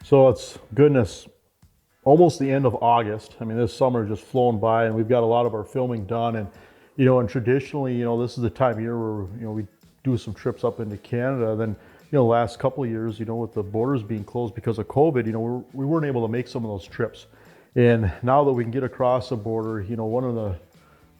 So it's, goodness, almost the end of August. I mean, this summer just flown by, and we've got a lot of our filming done. And traditionally, this is the time of year where, we do some trips up into Canada. Then, last couple of years, with the borders being closed because of COVID, we weren't able to make some of those trips. And now that we can get across the border, one of the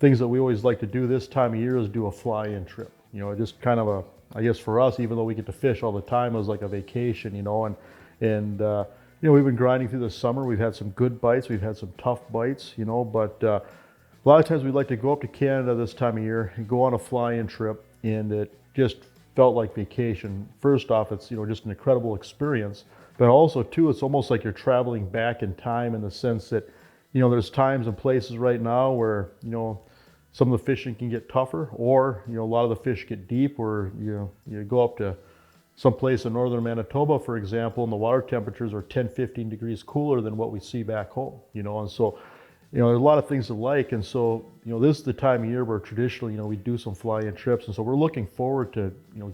things that we always like to do this time of year is do a fly-in trip. Just kind of I guess for us, even though we get to fish all the time, it was like a vacation, and we've been grinding through the summer. We've had some good bites, we've had some tough bites, but a lot of times we'd like to go up to Canada this time of year and go on a fly-in trip, and it just felt like vacation. First off, it's just an incredible experience, but also too, it's almost like you're traveling back in time, in the sense that there's times and places right now where some of the fishing can get tougher, or a lot of the fish get deep, where you go up to some place in northern Manitoba, for example, and the water temperatures are 10-15 degrees cooler than what we see back home, and so there's a lot of things to like. And so this is the time of year where traditionally we do some fly-in trips, and so we're looking forward to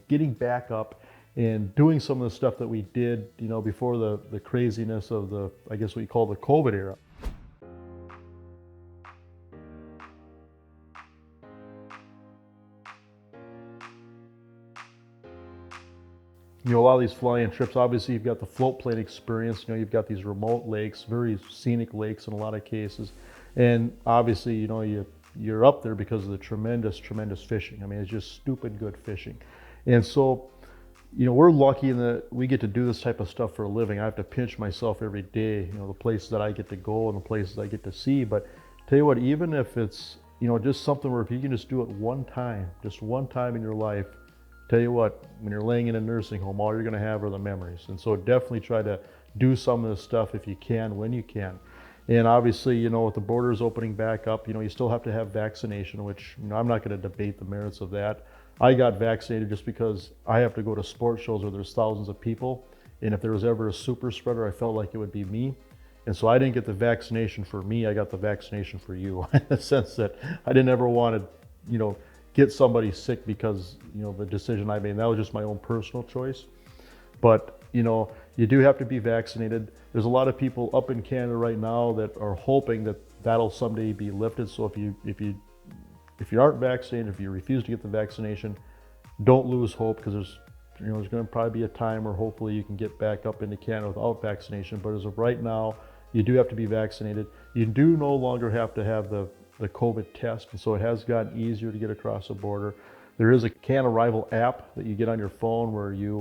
getting back up and doing some of the stuff that we did before the craziness of the, I guess what you call the COVID era. A lot of these fly-in trips, obviously you've got the float plane experience, you've got these remote lakes, very scenic lakes in a lot of cases. And obviously, you're up there because of the tremendous, tremendous fishing. I mean, it's just stupid good fishing. And so, we're lucky in that we get to do this type of stuff for a living. I have to pinch myself every day, the places that I get to go and the places I get to see. But tell you what, even if it's, just something where if you can just do it just one time in your life, tell you what, when you're laying in a nursing home, all you're going to have are the memories. And so definitely try to do some of this stuff if you can, when you can. And obviously, with the borders opening back up, you still have to have vaccination, which, I'm not going to debate the merits of that. I got vaccinated just because I have to go to sports shows where there's thousands of people. And if there was ever a super spreader, I felt like it would be me. And so I didn't get the vaccination for me, I got the vaccination for you, in the sense that I didn't ever want to, get somebody sick because, the decision I made. And that was just my own personal choice. But, you do have to be vaccinated. There's a lot of people up in Canada right now that are hoping that that'll someday be lifted. So if you aren't vaccinated, if you refuse to get the vaccination, don't lose hope, because there's going to probably be a time where hopefully you can get back up into Canada without vaccination. But as of right now, you do have to be vaccinated. You do no longer have to have the COVID test, and so it has gotten easier to get across the border. There is a CanArrival app that you get on your phone where you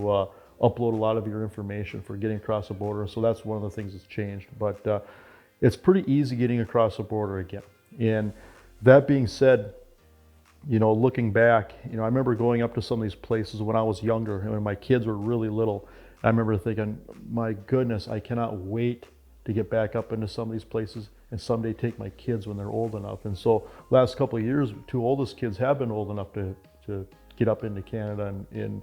upload a lot of your information for getting across the border. So that's one of the things that's changed. But it's pretty easy getting across the border again. And that being said, looking back, I remember going up to some of these places when I was younger, and when my kids were really little. I remember thinking, my goodness, I cannot wait to get back up into some of these places and someday take my kids when they're old enough. And so last couple of years, two oldest kids have been old enough to get up into Canada, and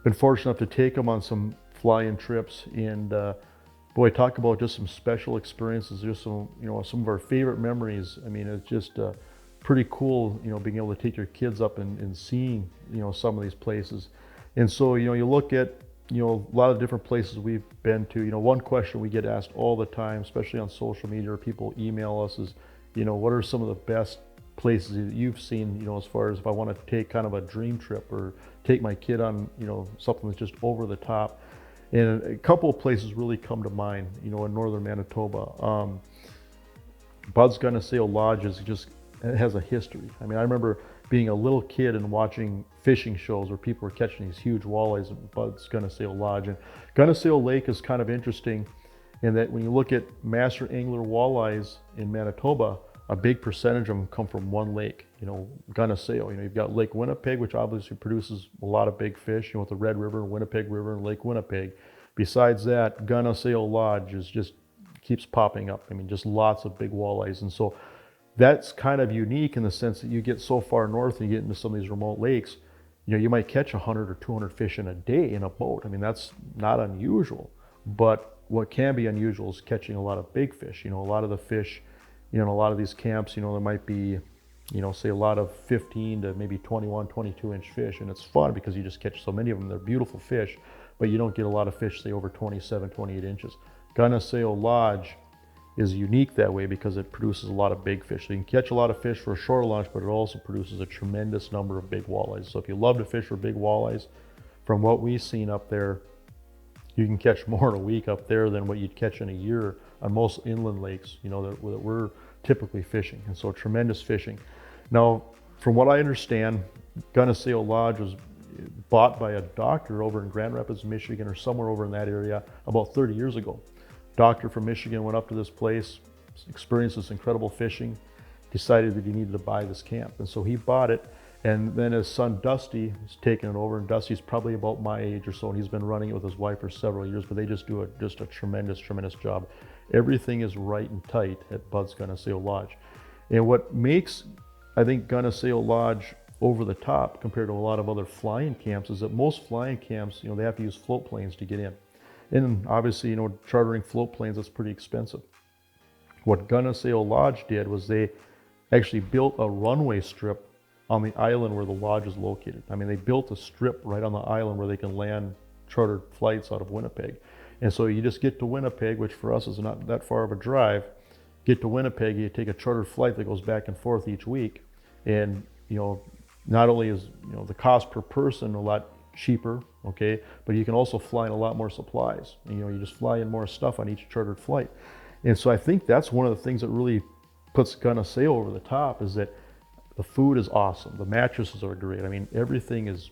been fortunate enough to take them on some fly-in trips. And boy, talk about just some special experiences, just some of our favorite memories. I mean, it's just pretty cool, being able to take your kids up and seeing, some of these places. And so, you look at, a lot of different places we've been to. One question we get asked all the time, especially on social media, or people email us, is, what are some of the best places that you've seen, as far as if I want to take kind of a dream trip or take my kid on, something that's just over the top. And a couple of places really come to mind, in northern Manitoba. Budd's Gunisao Lodge it has a history. I mean, I remember being a little kid and watching fishing shows where people were catching these huge walleyes in Budd's Gunisao Lodge. And Gunisao Lake is kind of interesting in that when you look at master angler walleyes in Manitoba, a big percentage of them come from one lake, Gunisao. You've got Lake Winnipeg, which obviously produces a lot of big fish, with the Red River, Winnipeg River, and Lake Winnipeg. Besides that, Gunisao Lodge just keeps popping up. I mean, just lots of big walleyes. And so that's kind of unique in the sense that you get so far north and you get into some of these remote lakes, you might catch 100 or 200 fish in a day in a boat. I mean, that's not unusual. But what can be unusual is catching a lot of big fish. A lot of the fish, in a lot of these camps, there might be, say a lot of 15 to maybe 21, 22-inch fish. And it's fun because you just catch so many of them. They're beautiful fish, but you don't get a lot of fish, say, over 27, 28 inches. Gunisao Lodge is unique that way because it produces a lot of big fish. So you can catch a lot of fish for a shore launch, but it also produces a tremendous number of big walleyes. So if you love to fish for big walleyes, from what we've seen up there, you can catch more in a week up there than what you'd catch in a year on most inland lakes, that we're typically fishing. And so tremendous fishing. Now, from what I understand, Gunisao Lodge was bought by a doctor over in Grand Rapids, Michigan, or somewhere over in that area about 30 years ago. Doctor from Michigan went up to this place, experienced this incredible fishing, decided that he needed to buy this camp. And so he bought it. And then his son Dusty has taken it over, and Dusty's probably about my age or so, and he's been running it with his wife for several years, but they just do just a tremendous job. Everything is right and tight at Budd's Gunisao Lodge. And what makes, I think, Gunisao Lodge over the top compared to a lot of other fly-in camps is that most fly-in camps, they have to use float planes to get in. And obviously, chartering float planes, that's pretty expensive. What Gunisao Lodge did was they actually built a runway strip on the island where the lodge is located. I mean, they built a strip right on the island where they can land chartered flights out of Winnipeg. And so you just get to Winnipeg, which for us is not that far of a drive. Get to Winnipeg, you take a chartered flight that goes back and forth each week. And, not only is, the cost per person a lot cheaper, okay, but you can also fly in a lot more supplies. You just fly in more stuff on each chartered flight. And so I think that's one of the things that really puts Gunisao over the top, is that the food is awesome. The mattresses are great. I mean, everything is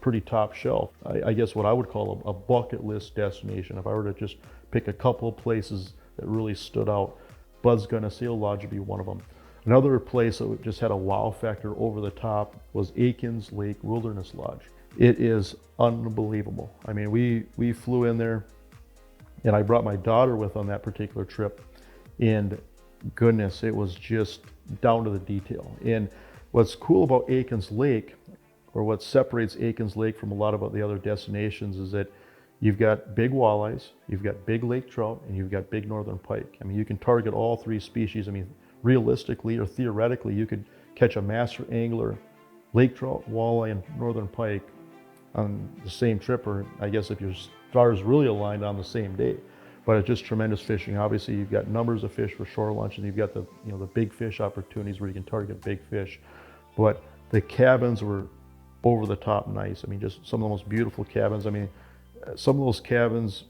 pretty top shelf. I guess what I would call a bucket list destination. If I were to just pick a couple of places that really stood out, Budd's Gunisao Lodge would be one of them. Another place that just had a wow factor over the top was Aikens Lake Wilderness Lodge. It is unbelievable. I mean, we flew in there, and I brought my daughter with on that particular trip, and goodness, it was just down to the detail. And what's cool about Aikens Lake, or what separates Aikens Lake from a lot of the other destinations, is that you've got big walleyes, you've got big lake trout, and you've got big northern pike. I mean, you can target all three species. I mean, realistically or theoretically, you could catch a master angler, lake trout, walleye, and northern pike on the same trip, or I guess if your stars really aligned, on the same day. But it's just tremendous fishing. Obviously, you've got numbers of fish for shore launch, and you've got the big fish opportunities where you can target big fish. But the cabins were over the top nice. I mean, just some of the most beautiful cabins. I mean, some of those cabins,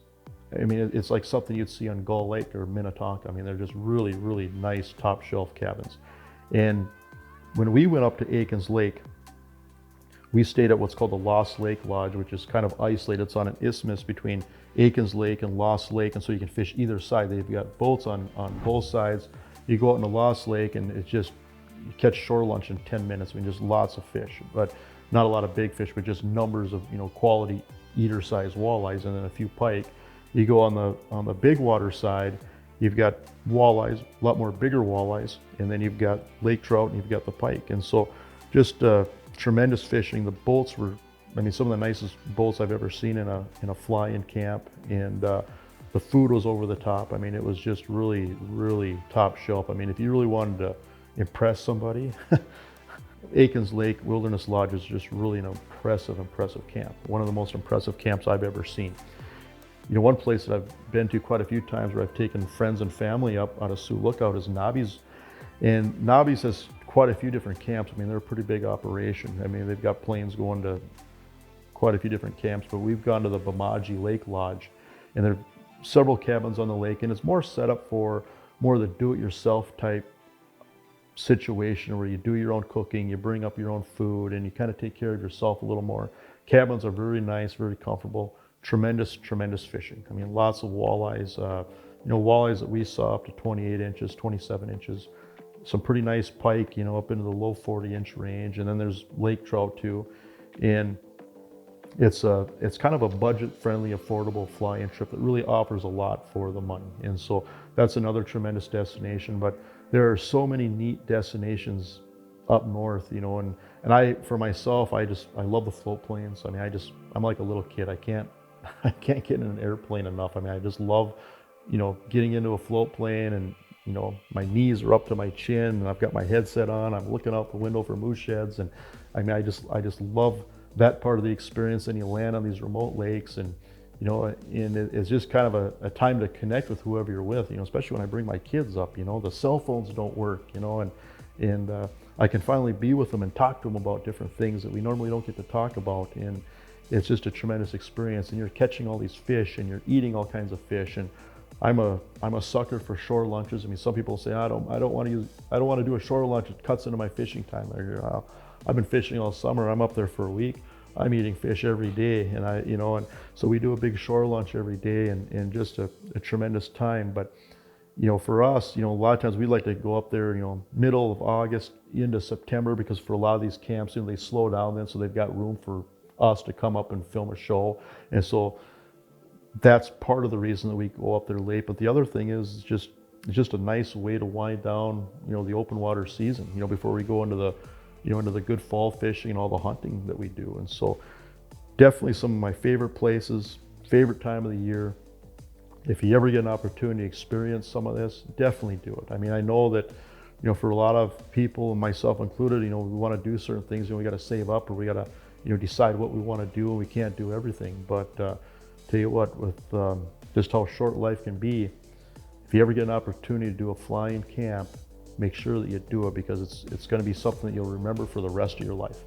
I mean, it's like something you'd see on Gull Lake or Minnetonka. I mean, they're just really nice top shelf cabins. And when we went up to Aikens Lake, we stayed at what's called the Lost Lake Lodge, which is kind of isolated. It's on an isthmus between Aikens Lake and Lost Lake, and so you can fish either side. They've got boats on both sides. You go out into Lost Lake, and it's just, you catch shore launch in 10 minutes. I mean, just lots of fish, but not a lot of big fish, but just numbers of quality eater-sized walleyes, and then a few pike. You go on the big water side, you've got walleyes, a lot more bigger walleyes, and then you've got lake trout, and you've got the pike. And so just tremendous fishing. The boats were, I mean, some of the nicest boats I've ever seen in a fly-in camp, and the food was over the top. I mean, it was just really top shelf. I mean, if you really wanted to impress somebody, Aikens Lake Wilderness Lodge is just really an impressive camp. One of the most impressive camps I've ever seen. One place that I've been to quite a few times where I've taken friends and family up out of Sioux Lookout is Nobby's. And Nobby's has quite a few different camps. I mean, they're a pretty big operation. I mean, they've got planes going to quite a few different camps, but we've gone to the Bemidji Lake Lodge, and there are several cabins on the lake, and it's more set up for more of the do-it-yourself type situation where you do your own cooking, you bring up your own food, and you kind of take care of yourself a little more. Cabins are very nice, very comfortable, tremendous fishing. I mean, lots of walleyes, walleyes that we saw up to 28 inches, 27 inches. Some pretty nice pike, up into the low 40-inch range, and then there's lake trout too. And it's kind of a budget-friendly, affordable fly-in trip that really offers a lot for the money. And so that's another tremendous destination. But there are so many neat destinations up north, and I, for myself, I love the float planes. I mean, I'm like a little kid. I can't get in an airplane enough. I mean, I just love, getting into a float plane, and my knees are up to my chin, and I've got my headset on. I'm looking out the window for moose sheds, and I mean, I just love that part of the experience. And you land on these remote lakes, and and it's just kind of a time to connect with whoever you're with, especially when I bring my kids up, the cell phones don't work, and I can finally be with them and talk to them about different things that we normally don't get to talk about. And it's just a tremendous experience, and you're catching all these fish and you're eating all kinds of fish. And I'm a sucker for shore lunches. I mean, some people say, I don't want to do a shore lunch. It cuts into my fishing time. I've been fishing all summer. I'm up there for a week. I'm eating fish every day, and and so we do a big shore lunch every day, and just a tremendous time. But for us, a lot of times we like to go up there, middle of August into September, because for a lot of these camps, they slow down then, so they've got room for us to come up and film a show. And so that's part of the reason that we go up there late. But the other thing is it's just a nice way to wind down, the open water season, before we go into the good fall fishing and all the hunting that we do. And so definitely some of my favorite places, favorite time of the year. If you ever get an opportunity to experience some of this, definitely do it. I mean, I know that, for a lot of people, and myself included, we want to do certain things, and we got to save up, or we got to, decide what we want to do, and we can't do everything. But tell you what, with just how short life can be, if you ever get an opportunity to do a fly-in camp, make sure that you do it, because it's going to be something that you'll remember for the rest of your life.